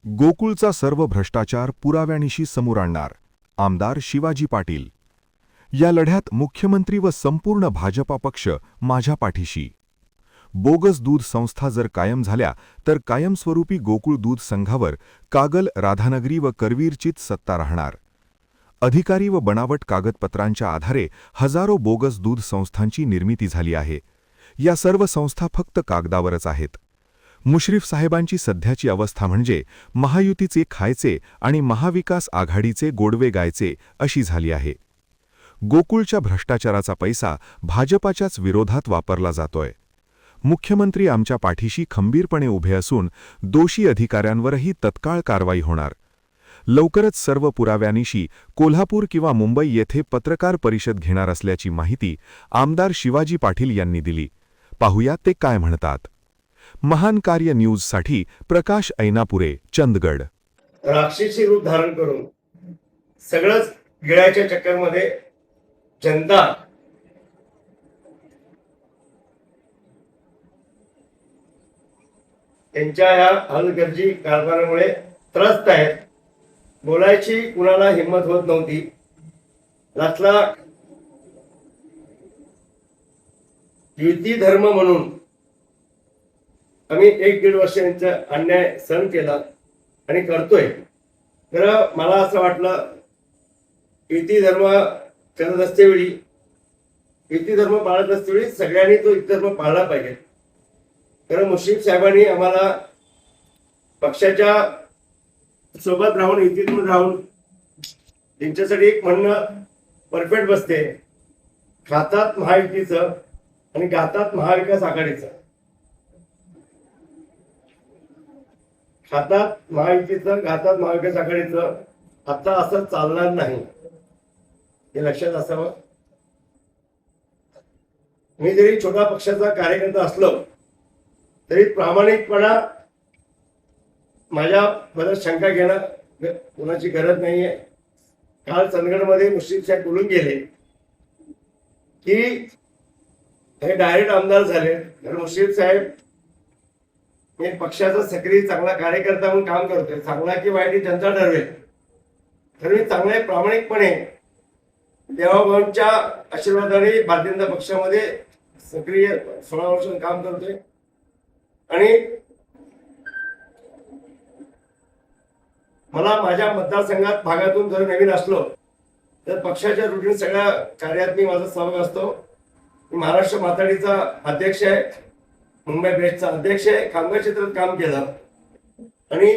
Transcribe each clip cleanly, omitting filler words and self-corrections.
गोकुळचा सर्व भ्रष्टाचार पुराव्यानिशी समोर आणणार आमदार शिवाजी पाटील. या लढ्यात मुख्यमंत्री व संपूर्ण भाजपा पक्ष माझ्या पाठीशी. बोगस दूध संस्था जर कायम झाल्या तर कायमस्वरूपी गोकुळ दूध संघावर कागल, राधानगरी व करवीरचीच सत्ता राहणार. अधिकारी व बनावट कागदपत्रांच्या आधारे हजारो बोगस दूध संस्थांची निर्मिती झाली आहे. या सर्व संस्था फक्त कागदावरच आहेत. मुश्रीफ साहेबांची सध्याची अवस्था म्हणजे महायुतीचे खायचे आणि महाविकास आघाडीचे गोडवे गायचे अशी झाली आहे. गोकुळच्या भ्रष्टाचाराचा पैसा भाजपाच्याच विरोधात वापरला जातोय. मुख्यमंत्री आमच्या पाठीशी खंबीरपणे उभे असून दोषी अधिकाऱ्यांवरही तत्काळ कारवाई होणार. लवकरच सर्व पुराव्यानिशी कोल्हापूर किंवा मुंबई येथे पत्रकार परिषद घेणार असल्याची माहिती आमदार शिवाजी पाटील यांनी दिली. पाहूया ते काय म्हणतात. महान कार्य न्यूजसाठी प्रकाश ऐनापुरे, चंदगड. राक्षसी रूप धारण करून सगळंच गिळायच्या चक्करमध्ये जनता त्यांच्या या हलगर्जी कारभारामुळे त्रस्त आहेत. बोलायची कुणाला हिंमत होत नव्हती. लास्टला युती धर्म म्हणून आम्ही 1-1.5 वर्ष यांचा अन्याय सहन केला आणि करतोय. तर मला असं वाटलं युती धर्म करत असतेवेळी, युती धर्म पाळत असतेवेळी सगळ्यांनी तो युती धर्म पाळला पाहिजे. तर मुश्रीफ साहेबांनी आम्हाला पक्षाच्या सोबत राहून, युतीतून राहून त्यांच्यासाठी एक म्हणणं परफेक्ट बसते. खातात महायुतीचं आणि गातात महाविकास आघाडीचं. खातात महायुतीचं, गातात महाविकास आघाडीचं. आता असं चालणार नाही, हे लक्षात असावं. मी जरी छोटा पक्षाचा कार्यकर्ता असलो तरी प्रामाणिकपणा माझ्याबद्दल शंका घेणं कोणाची गरज नाहीये. काल चंदगडमध्ये मुश्रीफ साहेब बोलून गेले की हे डायरेक्ट आमदार झाले. तर मुश्रीफ साहेब मी पक्षाचा सक्रिय चांगला कार्यकर्ता म्हणून काम करतोय. चांगला की वाईट जनता ठरवेल. तर मी चांगल्या प्रामाणिकपणे देवाभाऊंच्या आशीर्वादाने भारतीय जनता पक्षामध्ये सक्रिय 16 वर्ष काम करतोय. आणि मला माझ्या मतदारसंघात भागातून जर नवीन असलो तर पक्षाच्या रुटीन सगळ्या कार्यात मी माझा सहभाग असतो. मी महाराष्ट्र माथाडीचा अध्यक्ष आहे, मुंबई बेस्टचा अध्यक्ष आहे. कामगार क्षेत्रात काम केलं आणि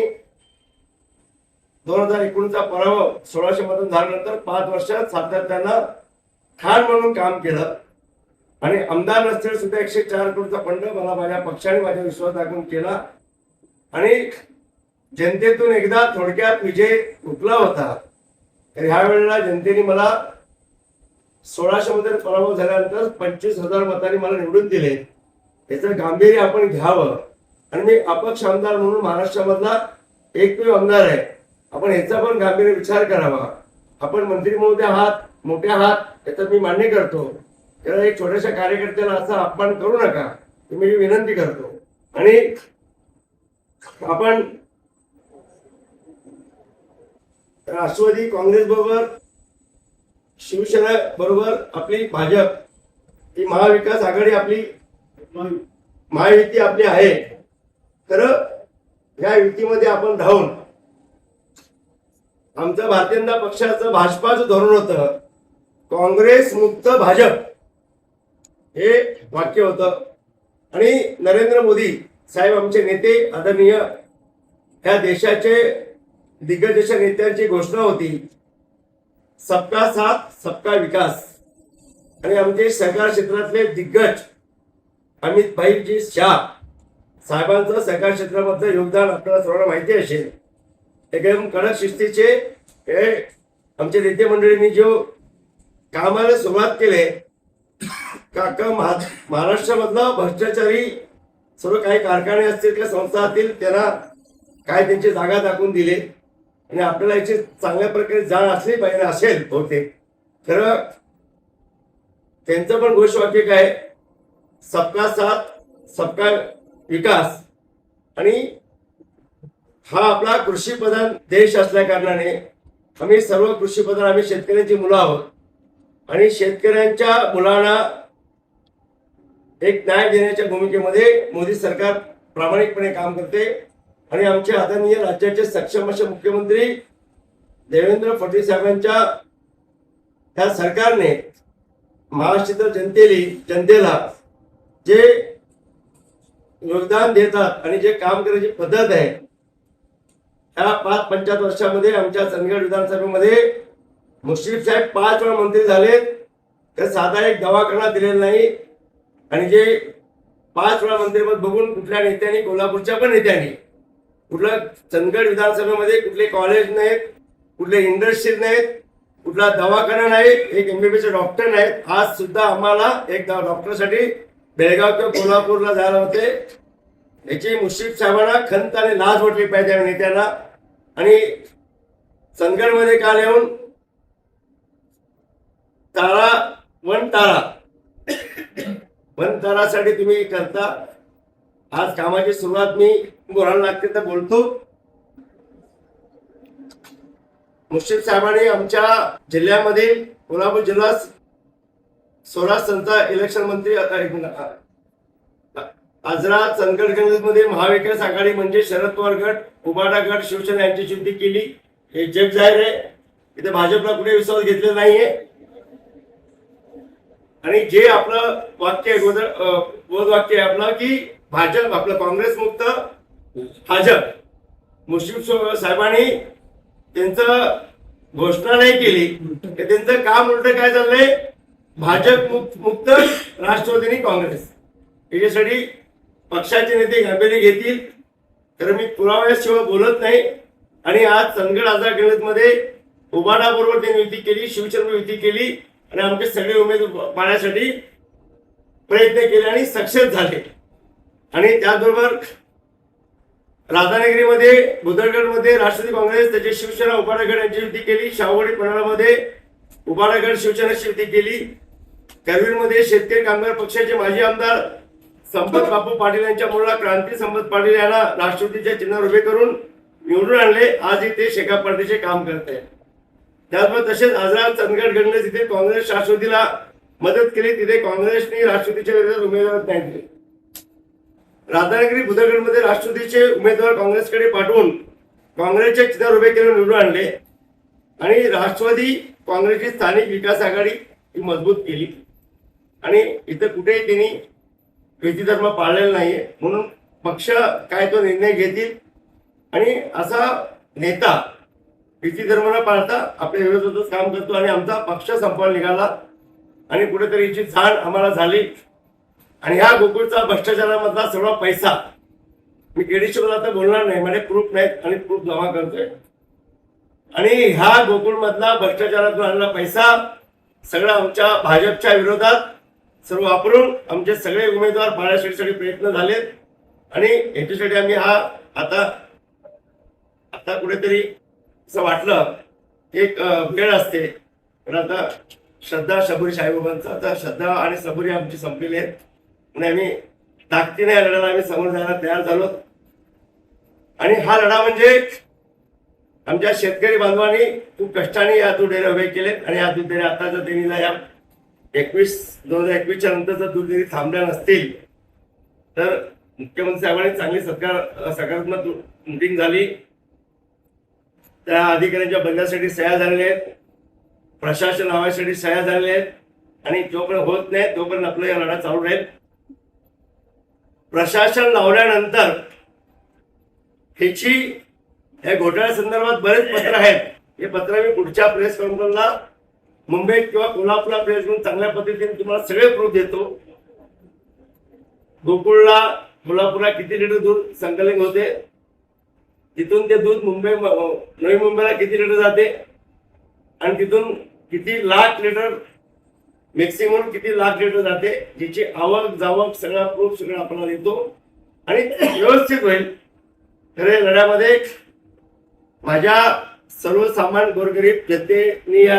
2019चा पराभव 1600 मधून झाल्यानंतर 5 वर्षात सातत्यानं खान म्हणून काम केलं. आणि आमदार नसतील सुद्धा 104 कोटीचा फंड मला माझ्या पक्षाने माझ्या विश्वास दाखवून केला. आणि जनतेतून एकदा थोडक्यात विजय हुकला होता. तर ह्या वेळेला जनतेने मला 1600 मध्ये पराभव झाल्यानंतर 25,000 मतांनी मला निवडून दिले. याचं गांभीर्य आपण घ्यावं. आणि मी अपक्ष आमदार म्हणून महाराष्ट्रामधला एकमेव आमदार आहे. आपण ह्याचा पण गांभीर्य विचार करावा. आपण मंत्री महोदय आहात, मोठे आहात, याचं मी मान्य करतो. त्याला एक छोट्याशा कार्यकर्त्याला असा अपमान करू नका, मी विनंती करतो. आणि आपण राष्ट्रवादी काँग्रेस बरोबर, शिवसेना बरोबर आपली भाजप ही महाविकास आघाडी, आपली महायुती आपली आहे. तर या युतीमध्ये आपण राहून आमचं भारतीय जनता पक्षाचं भाजपाचं धोरण होतं काँग्रेस मुक्त भाजप, हे वाक्य होतं. आणि नरेंद्र मोदी साहेब आमचे नेते आदरणीय, ह्या देशाचे दिग्गज अशा नेत्यांची घोषणा होती सबका साथ सबका विकास. आणि आमचे सहकार क्षेत्रातले दिग्गज अमित भाईजी शाह साहेबांचं सहकार क्षेत्रामधलं योगदान आपल्याला सर्वांना माहिती असेल. एकदम कडक शिस्तीचे हे आमच्या नेते मंडळींनी जो कामाला सुरुवात केले. काका महाराष्ट्रामधला भ्रष्टाचारी सर्व काही कारखाने असतील किंवा संस्था असतील त्यांना काय त्यांची जागा दाखवून दिली. आणि आपल्याला याची चांगल्या प्रकारे जाण असली पाहिजे असेल बहुतेक. खरं त्यांचं पण घोषवाक्य काय, सबका साथ सबका विकास. आणि हा आपला कृषी प्रधान देश असल्या कारणाने आम्ही सर्व कृषी प्रधान आम्ही शेतकऱ्यांची मुलं आहोत आणि शेतकऱ्यांच्या मुलांना एक न्याय देण्याच्या भूमिकेमध्ये मोदी सरकार प्रामाणिकपणे काम करते आणि आमचे आदरणीय राज्याचे सक्षम असे मुख्यमंत्री देवेंद्र फडणवीस साहेबांच्या त्या सरकारने महाराष्ट्रातील जनतेला जे योगदान देतात आणि जे काम करण्याची पद्धत आहे या 5-5 वर्षामध्ये आमच्या चंदगड विधानसभेमध्ये मुश्रीफ साहेब 5 वेळा मंत्री झालेत तर साधा एक दवाखाना दिलेला नाही आणि जे 5 वेळा मंत्रिपद बघून कुठल्या नेत्यांनी कोल्हापूरच्या पण नेत्यांनी कुठलं चंदगड विधानसभेमध्ये कुठले कॉलेज नाहीत कुठले इंडस्ट्रीज नाहीत कुठला दवाखाना नाही एक MBBS डॉक्टर नाहीत आज सुद्धा आम्हाला एक डॉक्टरसाठी बेळगाव किंवा कोल्हापूरला जायला होते याची मुश्रीफ साहेबांना खंत आणि लाज वाटली पाहिजे या नेत्यांना आणि चंदगडमध्ये काल येऊन वन तारासाठी तुम्ही करता आज कामाची सुरुवात मी बोलायला लागते तर बोलतो मुश्रीफ साहेबांनी आमच्या जिल्ह्यामधील कोल्हापूर जिल्हा स्वराज संस्था इलेक्शन मंत्री आजरा चंदगड मध्ये महाविकास आघाडी म्हणजे शरद पवार गट उबाटा गट शिवसेना यांची युती केली हे जग जाहीर आहे इथे भाजपला कुठे विश्वास घेतलेला नाहीये आणि जे आपलं वाक्य वाक्य आहे आपलं की भाजप आपलं काँग्रेस मुक्त भाजप मुश्रीफ साहेबांनी त्यांचं घोषणा नाही केली की त्यांचं काम उलट काय चाललंय भाजप मुक्त राष्ट्रवादी काँग्रेस याच्यासाठी पक्षाचे नेते गांभीर्य घेतील तर मी पुराव्याशिवाय बोलत नाही आणि आज चंदगड आझाद मध्ये उबाडा बरोबर त्यांनी युती केली शिवसेना युती केली आणि आमचे सगळे उमेदवार पाहण्यासाठी प्रयत्न केले आणि सक्सेस झाले आणि त्याचबरोबर राधानगरीमध्ये बुदरगडमध्ये राष्ट्रवादी काँग्रेस त्याची शिवसेना उबाडा गट यांची युती केली शाहूवाडी पन्हाळामध्ये उबाडा गट शिवसेनेची युती केली करवीरमध्ये शेतकरी कामगार पक्षाचे माजी आमदार संपत बापू पाटील यांच्या मुलाला क्रांती संपत पाटील यांना राष्ट्रवादीच्या चिन्हावर उभे करून निवडून आणले आजही ते शेकाप पार्टीचे काम करत आहेत त्याचबरोबर तसेच आझाद चंदगड गणेश जिथे काँग्रेस राष्ट्रवादीला मदत केली तिथे काँग्रेसने राष्ट्रवादीच्या विरोधात उमेदवार नाही दिले राधानगरी बुदरगडमध्ये राष्ट्रवादीचे उमेदवार काँग्रेसकडे पाठवून काँग्रेसच्या चिन्हावर उभे करून निवडून आणले आणि राष्ट्रवादी काँग्रेसची स्थानिक विकास आघाडी ही मजबूत केली आणि इथं कुठेही त्यांनी व्यक्ती धर्म पाळलेला नाहीये म्हणून पक्ष काय तो निर्णय घेतील आणि असा नेता व्यक्ती धर्म न पाळता आपल्या विरोधातच काम करतो आणि आमचा पक्ष संपवायला निघाला आणि कुठेतरी याची जाण आम्हाला झाली आणि ह्या गोकुळचा भ्रष्टाचारामधला सर्व पैसा मी केडीशीवर आता बोलणार नाही म्हणजे प्रूफ नाहीत आणि प्रूफ जमा करतोय आणि ह्या गोकुळ मधला भ्रष्टाचारातून आणलेला पैसा सगळा आमच्या भाजपच्या विरोधात सर्व वापरून आमचे सगळे उमेदवार पाळण्यासाठी प्रयत्न झालेत आणि याच्यासाठी आम्ही हा आता कुठेतरी असं वाटलं एक वेळ असते पण आता श्रद्धा सबुरी साईबाबांचा आता श्रद्धा आणि सबुरी आमची संपलेली आहेत आणि आम्ही ताकदीने या लढ्याला आम्ही समोर जायला तयार झालो आणि हा लढा म्हणजे आमच्या शेतकरी बांधवांनी खूप कष्टाने या दूध डेअरी उभे केलेत आणि या दूध डेअरी आता जर त्यांनी या 2021च्या नंतर जर दूध डेअरी थांबल्या नसतील तर मुख्यमंत्री साहेबांनी चांगली सकारात्मक मीटिंग झाली त्या अधिकाऱ्यांच्या बंदसाठी सह्या झालेल्या आहेत प्रशासन लावायसाठी सह्या झालेल्या आहेत आणि जोपर्यंत होत नाही तोपर्यंत आपला या लढा चालू राहील प्रशासन लावल्यानंतर ह्याची या घोटाळ्या संदर्भात बरेच पत्र आहेत हे पत्र मी पुढच्या प्रेस कॉन्फरन्सला मुंबईत किंवा कोल्हापूरला प्रेस करून चांगल्या पद्धतीने तुम्हाला सगळे प्रूफ देतो गोकुळला कोल्हापूरला किती लिटर दूध संकलन होते तिथून ते दूध नवी मुंबईला किती लिटर जाते आणि तिथून किती लाख लिटर मॅक्सिमम किती लाख लिटर जाते जिची आवक जावक सगळा प्रूफ सगळं आपल्याला देतो आणि व्यवस्थित होईल खरे लढ्यामध्ये माझ्या सर्वसामान्य गोरगरीब जनतेने या